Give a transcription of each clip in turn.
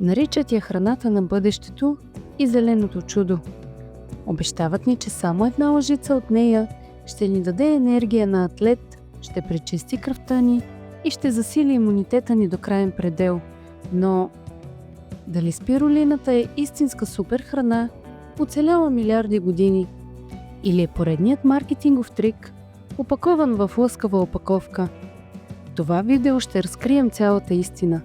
Наричат я храната на бъдещето и зеленото чудо. Обещават ни, че само една лъжица от нея ще ни даде енергия на атлет, ще пречисти кръвта ни и ще засили имунитета ни до краен предел. Но дали спирулината е истинска супер храна, оцеляла милиарди години? Или е поредният маркетингов трик, опакован в лъскава опаковка? В това видео ще разкрием цялата истина.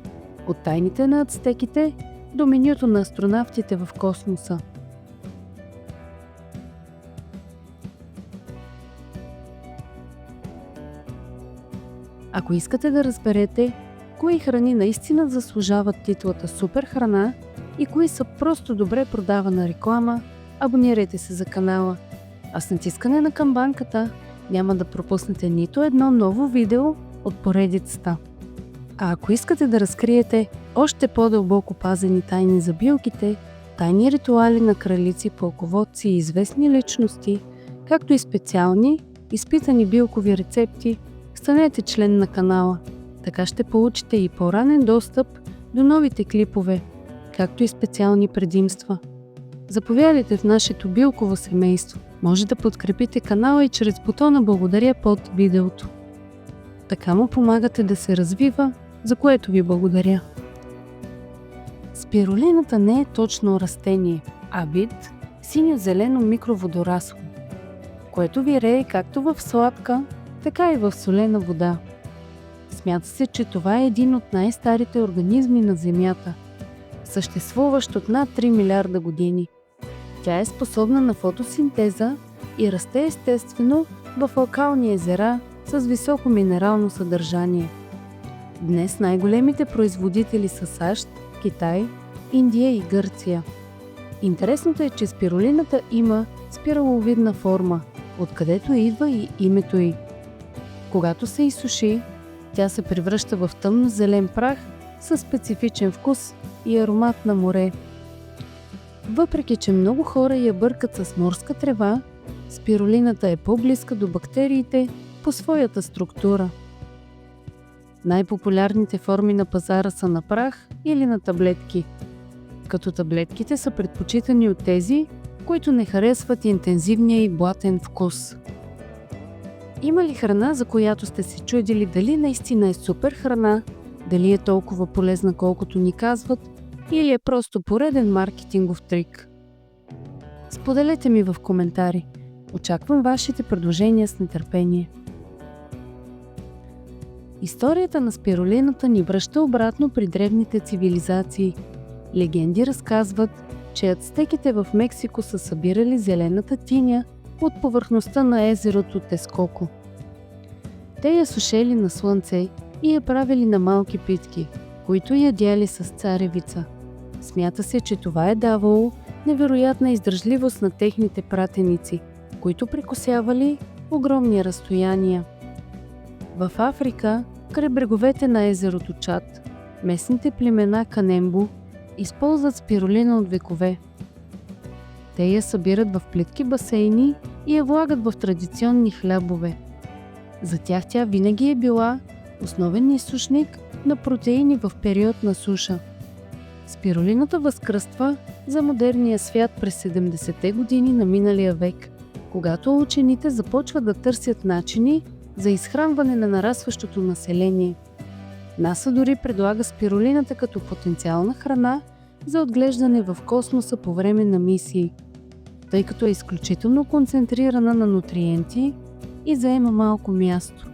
От тайните на ацтеките до менюто на астронавтите в космоса. Ако искате да разберете кои храни наистина заслужават титлата супер храна и кои са просто добре продавана реклама, абонирайте се за канала. А с натискане на камбанката няма да пропуснете нито едно ново видео от поредицата. А ако искате да разкриете още по-дълбоко пазени тайни за билките, тайни ритуали на кралици, пълководци и известни личности, както и специални, изпитани билкови рецепти, станете член на канала. Така ще получите и по-ранен достъп до новите клипове, както и специални предимства. Заповядайте в нашето билково семейство. Може да подкрепите канала и чрез бутона "Благодаря" под видеото. Така му помагате да се развива, за което ви благодаря. Спирулината не е точно растение, а вид синьо-зелено микроводорасло, което вирее както в сладка, така и в солена вода. Смята се, че това е един от най-старите организми на Земята, съществуващ от над 3 милиарда години. Тя е способна на фотосинтеза и расте естествено в алкални езера с високо минерално съдържание. Днес най-големите производители са САЩ, Китай, Индия и Гърция. Интересното е, че спирулината има спираловидна форма, откъдето идва и името й. Когато се изсуши, тя се превръща в тъмно-зелен прах със специфичен вкус и аромат на море. Въпреки че много хора я бъркат с морска трева, спирулината е по-близка до бактериите по своята структура. Най-популярните форми на пазара са на прах или на таблетки, като таблетките са предпочитани от тези, които не харесват интензивния и блатен вкус. Има ли храна, за която сте се чудили дали наистина е супер храна, дали е толкова полезна колкото ни казват, или е просто пореден маркетингов трик? Споделете ми в коментари. Очаквам вашите предложения с нетърпение. Историята на спирулината ни връща обратно при древните цивилизации. Легенди разказват, че ацтеките в Мексико са събирали зелената тиня от повърхността на езерото Тескоко. Те я сушели на слънце и я правили на малки питки, които ядяли с царевица. Смята се, че това е давало невероятна издържливост на техните пратеници, които прекосявали огромни разстояния. В Африка, край бреговете на езерото Чад, местните племена Канембо използват спирулина от векове. Те я събират в плитки басейни и я влагат в традиционни хлябове. За тях тя винаги е била основен източник на протеини в период на суша. Спирулината възкръства за модерния свят през 70-те години на миналия век, когато учените започват да търсят начини за изхранване на нарастващото население. НАСА дори предлага спирулината като потенциална храна за отглеждане в космоса по време на мисии, тъй като е изключително концентрирана на нутриенти и заема малко място.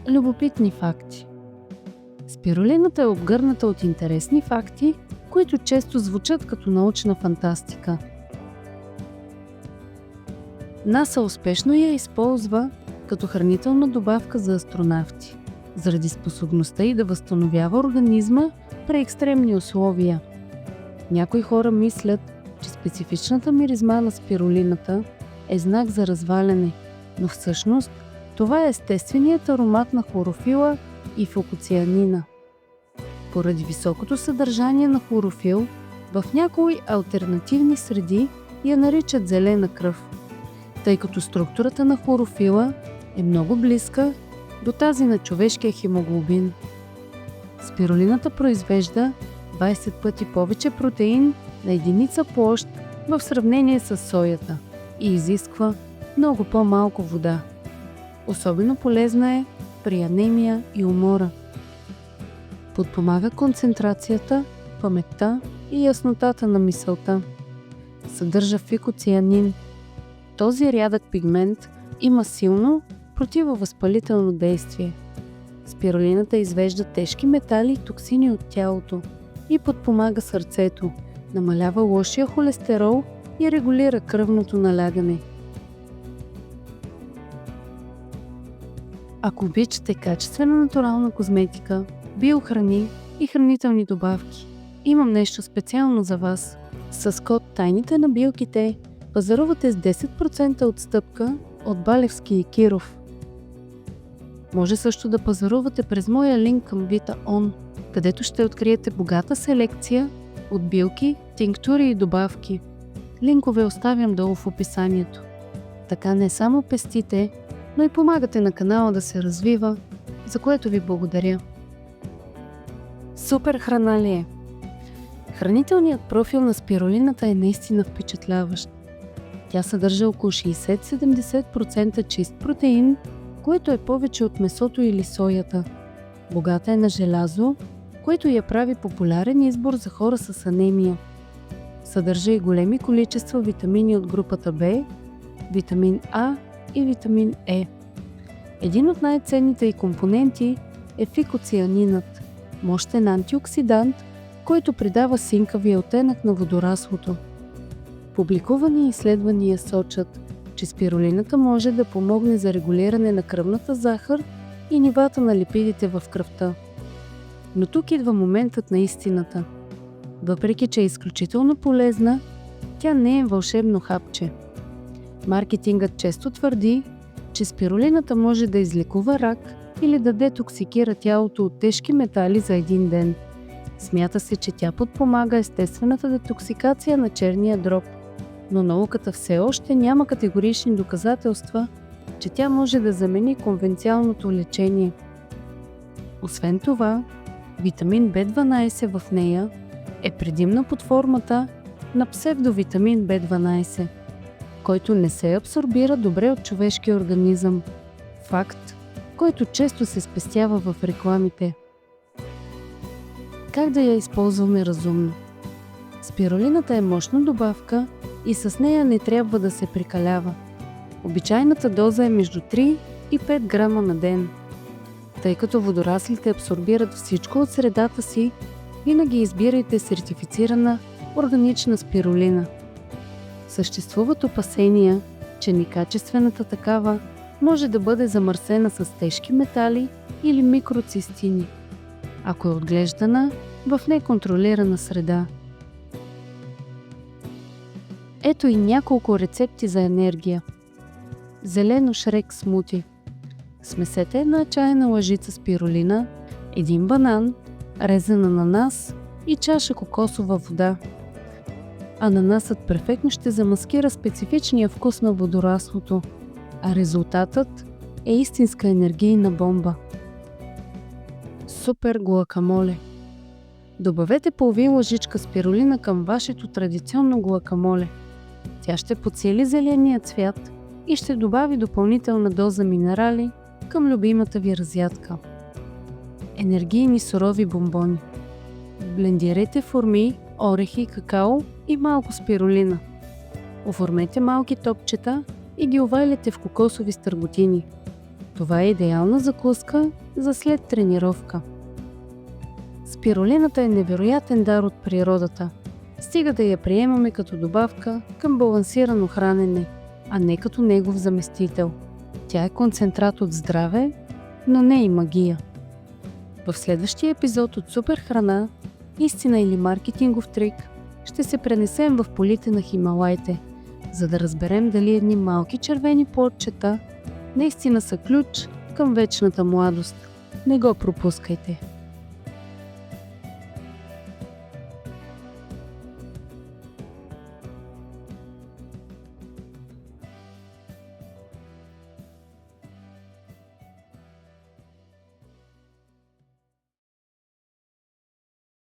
Любопитни факти. Спирулината е обгърната от интересни факти, които често звучат като научна фантастика. НАСА успешно я използва като хранителна добавка за астронавти, заради способността й да възстановява организма при екстремни условия. Някои хора мислят, че специфичната миризма на спирулината е знак за разваляне, но всъщност това е естественият аромат на хлорофила и фукоцианина. Поради високото съдържание на хлорофил, в някои алтернативни среди я наричат зелена кръв, тъй като структурата на хлорофила е много близка до тази на човешкия хемоглобин. Спирулината произвежда 20 пъти повече протеин на единица площ в сравнение с соята и изисква много по-малко вода. Особено полезна е при анемия и умора. Подпомага концентрацията, паметта и яснотата на мисълта. Съдържа фикоцианин. Този рядък пигмент има силно противовъзпалително действие. Спирулината извежда тежки метали и токсини от тялото и подпомага сърцето, намалява лошия холестерол и регулира кръвното налягане. Ако обичате качествена натурална козметика, биохрани и хранителни добавки, имам нещо специално за вас. С код Тайните на билките пазарувате с 10% отстъпка от Балевски и Киров. Може също да пазарувате през моя линк към VitaOn, където ще откриете богата селекция от билки, тинктури и добавки. Линкове оставям долу в описанието. Така не само пестите, но и помагате на канала да се развива, за което ви благодаря. Супер храна ли е? Хранителният профил на спирулината е наистина впечатляващ. Тя съдържа около 60-70% чист протеин, което е повече от месото или соята. Богата е на желязо, което я прави популярен избор за хора с анемия. Съдържа и големи количества витамини от групата В, витамин А и витамин Е. Един от най-ценните й компоненти е фикоцианинът, мощен антиоксидант, който придава синкавия оттенък на водораслото. Публикувани изследвания сочат, че спирулината може да помогне за регулиране на кръвната захар и нивата на липидите в кръвта. Но тук идва моментът на истината. Въпреки че е изключително полезна, тя не е вълшебно хапче. Маркетингът често твърди, че спирулината може да излекува рак или да детоксикира тялото от тежки метали за един ден. Смята се, че тя подпомага естествената детоксикация на черния дроб, но науката все още няма категорични доказателства, че тя може да замени конвенционалното лечение. Освен това, витамин B12 в нея е предимно под формата на псевдовитамин B12, който не се абсорбира добре от човешкия организъм. Факт, който често се спестява в рекламите. Как да я използваме разумно? Спирулината е мощна добавка и с нея не трябва да се прекалява. Обичайната доза е между 3 и 5 грама на ден. Тъй като водораслите абсорбират всичко от средата си, винаги избирайте сертифицирана органична спирулина. Съществуват опасения, че некачествената такава може да бъде замърсена с тежки метали или микроцистини, ако е отглеждана в неконтролирана среда. Ето и няколко рецепти за енергия. Зелено шрек смути. Смесете една чайна лъжица спирулина, един банан, резан ананас и чаша кокосова вода. Ананасът перфектно ще замаскира специфичния вкус на водораслото, а резултатът е истинска енергийна бомба. Супер гуакамоле. Добавете половин лъжичка спирулина към вашето традиционно гуакамоле. Тя ще подсили зеления цвят и ще добави допълнителна доза минерали към любимата ви разядка. Енергийни сурови бомбони. Блендирайте форми, орехи, какао и малко спирулина. Оформете малки топчета и ги оваляте в кокосови стърготини. Това е идеална закуска за след тренировка. Спирулината е невероятен дар от природата. Стига да я приемаме като добавка към балансирано хранене, а не като негов заместител. Тя е концентрат от здраве, но не и магия. В следващия епизод от Супер храна, истина или маркетингов трик, ще се пренесем в полите на Хималайте, за да разберем дали едни малки червени плодчета наистина са ключ към вечната младост. Не го пропускайте!